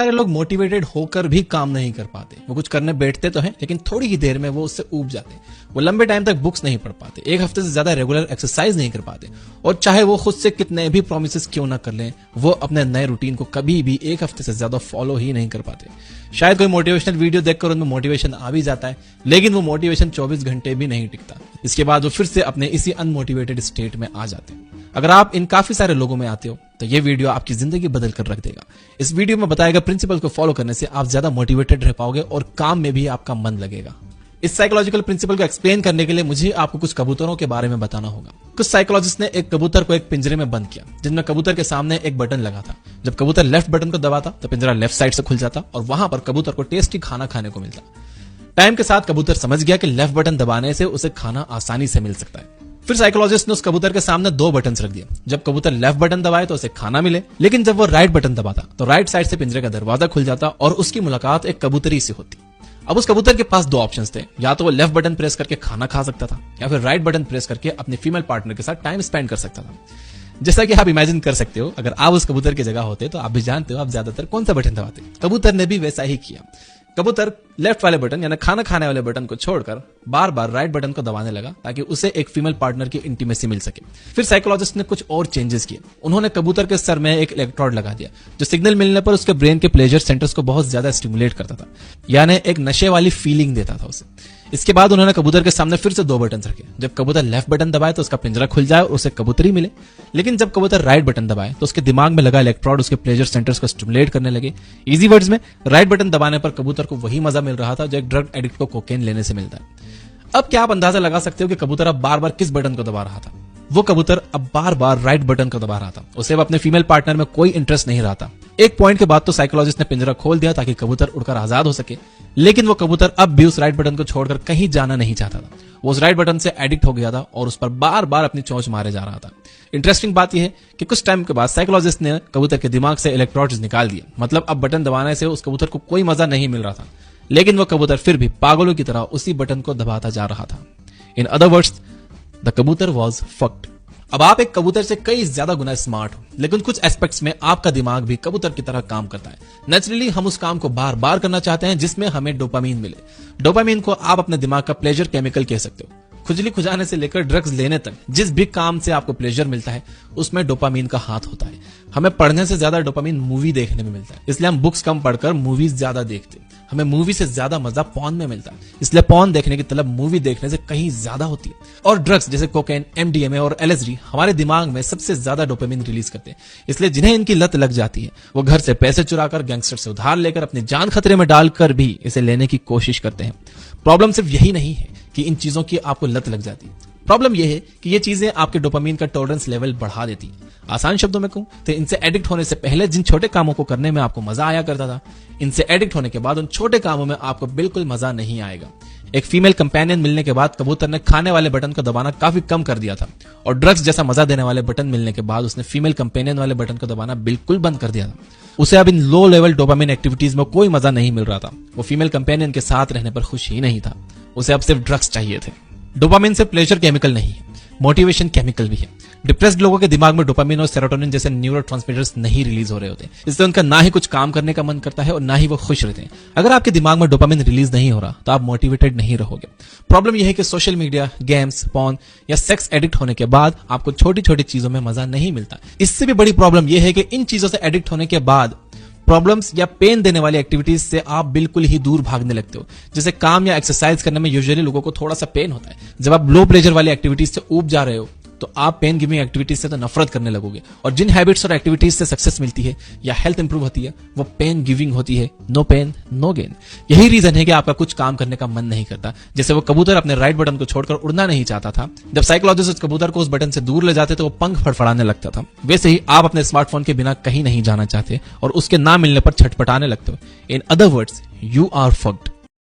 सारे लोग मोटिवेटेड होकर भी काम नहीं कर पाते। वो कुछ करने बैठते तो हैं, लेकिन थोड़ी ही देर में वो उससे ऊब जाते हैं। वो लंबे टाइम तक बुक्स नहीं पढ़ पाते, एक हफ्ते से ज्यादा रेगुलर एक्सरसाइज नहीं कर पाते, और चाहे वो खुद से कितने भी प्रोमिसेस क्यों ना कर लें, वो अपने नए रूटीन को कभी भी एक हफ्ते से ज्यादा फॉलो ही नहीं कर पाते। शायद कोई मोटिवेशनल वीडियो देखकर उनमें मोटिवेशन आ भी जाता है, लेकिन वो मोटिवेशन 24 घंटे भी नहीं टिकता। इसके बाद वो फिर से अपने इसी अनमोटिवेटेड स्टेट में आ जाते हैं। अगर आप इन काफी सारे लोगों में आते हो तो ये वीडियो आपकी जिंदगी बदल कर रख देगा। इस वीडियो में बताए गए प्रिंसिपल्स को फॉलो करने से आप ज्यादा मोटिवेटेड रह पाओगे और काम में भी आपका मन लगेगा। इस साइकोलॉजिकल प्रिंसिपल को एक्सप्लेन करने के लिए मुझे आपको कुछ कबूतरों के बारे में बताना होगा। कुछ साइकोलॉजिस्ट ने एक कबूतर को एक पिंजरे में बंद किया, जिनमें कबूतर के सामने एक बटन लगा था। जब कबूतर लेफ्ट बटन को दबाता तो पिंजरा लेफ्ट साइड से खुल जाता और वहां पर कबूतर को टेस्टी खाना खाने को मिलता। टाइम के साथ कबूतर समझ गया कि लेफ्ट बटन दबाने से उसे खाना आसानी से मिल सकता है। फिर साइकोलॉजिस्ट ने उस कबूतर के सामने 2 बटन रख दिए। जब कबूतर लेफ्ट बटन दबाए तो उसे खाना मिले, लेकिन जब वो राइट बटन दबाता तो राइट साइड से पिंजरे का दरवाजा खुल जाता और उसकी मुलाकात एक कबूतरी से होती। अब उस कबूतर के पास 2 ऑप्शंस थे, या तो वो लेफ्ट बटन प्रेस करके खाना खा सकता था, या फिर राइट बटन प्रेस करके अपने फीमेल पार्टनर के साथ टाइम स्पेंड कर सकता था। जैसा कि आप इमेजिन कर सकते हो, अगर आप उस कबूतर की जगह होते तो आप भी जानते हो आप ज्यादातर कौन सा बटन दबाते। कबूतर ने भी वैसा ही किया। कबूतर लेफ्ट वाले बटन यानी खाना खाने वाले बटन को छोड़कर बार बार राइट बटन को दबाने लगा ताकि उसे एक फीमेल पार्टनर की इंटीमेसी मिल सके। फिर साइकोलॉजिस्ट ने कुछ और चेंजेस किए। उन्होंने कबूतर के सर में एक इलेक्ट्रोड लगा दिया, जो सिग्नल मिलने पर उसके ब्रेन के प्लेजर सेंटर्स को बहुत ज्यादा स्टिमुलेट करता था, यानी एक नशे वाली फीलिंग देता था उसे। इसके बाद उन्होंने कबूतर के सामने फिर से 2 बटन रखे। जब कबूतर लेफ्ट बटन दबाए तो उसका पिंजरा खुल जाए और उसे कबूतरी मिले, लेकिन जब कबूतर राइट बटन दबाए तो उसके दिमाग में लगा इलेक्ट्रोड उसके प्लेजर सेंटर्स को स्टिमुलेट करने लगे। इजी वर्ड्स में, राइट बटन दबाने पर कबूतर को वही मजा मिल रहा था जो एक ड्रग एडिक्ट को कोकेन लेने से मिलता है। अब क्या आप अंदाजा लगा सकते हो कि कबूतर अब बार बार किस बटन को दबा रहा था? वो कबूतर अब बार बार राइट बटन को दबा रहा था। उसे अब अपने फीमेल पार्टनर में कोई इंटरेस्ट नहीं रहा था। एक पॉइंट के बाद तो साइकोलॉजिस्ट ने पिंजरा खोल दिया ताकि कबूतर उड़कर आजाद हो सके, लेकिन वो कबूतर अब भी उस राइट बटन को छोड़कर कहीं जाना नहीं चाहता था। वो उस राइट बटन से एडिक्ट हो गया था और उस पर बार बार अपनी चोंच मारे जा रहा था। इंटरेस्टिंग बात यह है कि कुछ टाइम के बाद साइकोलॉजिस्ट ने कबूतर के दिमाग से इलेक्ट्रोड्स निकाल दिए। मतलब अब बटन दबाने से उस कबूतर को कोई मजा नहीं मिल रहा था, लेकिन वो कबूतर फिर भी पागलों की तरह उसी बटन को दबाता जा रहा था। इन अदर वर्ड्स, द कबूतर वॉज फक्ड। अब आप एक कबूतर से कई ज्यादा गुना स्मार्ट हो, लेकिन कुछ एस्पेक्ट्स में आपका दिमाग भी कबूतर की तरह काम करता है। नेचुरली हम उस काम को बार बार करना चाहते हैं जिसमें हमें डोपामीन मिले। डोपामीन को आप अपने दिमाग का प्लेजर केमिकल कह सकते हो। खुजली खुजाने से लेकर ड्रग्स लेने तक जिस भी काम से आपको प्लेजर मिलता है उसमें डोपामीन का हाथ होता है। हमें पढ़ने से ज्यादा डोपामीन मूवी देखने में मिलता है, इसलिए हम बुक्स कम पढ़कर मूवीज ज्यादा देखते हैं। हमें मूवी से ज्यादा मजा पॉर्न में मिलता है, इसलिए पॉर्न देखने की तलब मूवी देखने से कहीं ज्यादा होती है। और ड्रग्स जैसे कोकेन, एमडीएमए और एलएसडी हमारे दिमाग में सबसे ज्यादा डोपामीन रिलीज करते हैं। इसलिए जिन्हें इनकी लत लग जाती है वो घर से पैसे चुराकर, गैंगस्टर से उधार लेकर, अपनी जान खतरे में डालकर भी इसे लेने की कोशिश करते हैं। प्रॉब्लम सिर्फ यही नहीं है कि इन चीजों की आपको लत लग जाती है। प्रॉब्लम यह है कि ये चीजें आपके डोपामीन का टॉलरेंस लेवल बढ़ा देती है। आसान शब्दों में कहूं तो इनसे एडिक्ट होने से पहले जिन छोटे कामों को करने में आपको मजा आया करता था, इनसे एडिक्ट होने के बाद उन छोटे कामों में आपको बिल्कुल मजा नहीं आएगा। एक फीमेल कंपेनियन मिलने के बाद कबूतर ने खाने वाले बटन को दबाना काफी कम कर दिया था, और ड्रग्स जैसा मजा देने वाले बटन मिलने के बाद उसने फीमेल कंपेनियन वाले बटन को दबाना बिल्कुल बंद कर दिया था। उसे अब इन लो लेवल डोपामीन एक्टिविटीज में कोई मजा नहीं मिल रहा था। वो फीमेल कंपेनियन के साथ रहने पर खुश ही नहीं था। उसे अब सिर्फ ड्रग्स चाहिए थे। डोपामीन सिर्फ प्लेजर केमिकल नहीं है, मोटिवेशन केमिकल भी है। डिप्रेस्ड लोगों के दिमाग में डोपामीन और सेरोटोनिन जैसे न्यूरोट्रांसमीटर्स नहीं रिलीज हो रहे होते, इससे उनका ना ही कुछ काम करने का मन करता है और ना ही वो खुश रहते हैं। अगर आपके दिमाग में डोपामीन रिलीज नहीं हो रहा तो आप मोटिवेटेड नहीं रहोगे। प्रॉब्लम यह है कि सोशल मीडिया, गेम्स, पॉर्न या सेक्स एडिक्ट होने के बाद आपको छोटी छोटी चीजों में मजा नहीं मिलता। इससे भी बड़ी प्रॉब्लम यह है कि इन चीजों से एडिक्ट होने के बाद प्रॉब्लम्स या पेन देने वाली एक्टिविटीज से आप बिल्कुल ही दूर भागने लगते हो। जैसे काम या एक्सरसाइज करने में यूजुअली लोगों को थोड़ा सा पेन होता है। जब आप लो प्लेजर वाली एक्टिविटीज से ऊब जा रहे हो तो आप पेन गिविंग एक्टिविटीज से तो नफरत करने लगोगे। और जिन हैबिट्स और एक्टिविटीज से सक्सेस मिलती है या हेल्थ इंप्रूव होती है वो पेन गिविंग होती है। No pain no gain. यही रीजन है कि आपका कुछ काम करने का मन नहीं करता। जैसे वो कबूतर अपने राइट बटन को छोड़कर उड़ना नहीं चाहता था, जब साइकोलॉजिस्ट उस कबूतर को उस बटन से दूर ले जाते तो वो पंख फड़फड़ाने लगता था। वैसे ही आप अपने स्मार्टफोन के बिना कहीं नहीं जाना चाहते और उसके ना मिलने पर छटपटाने लगते हो। In other words, you are fucked.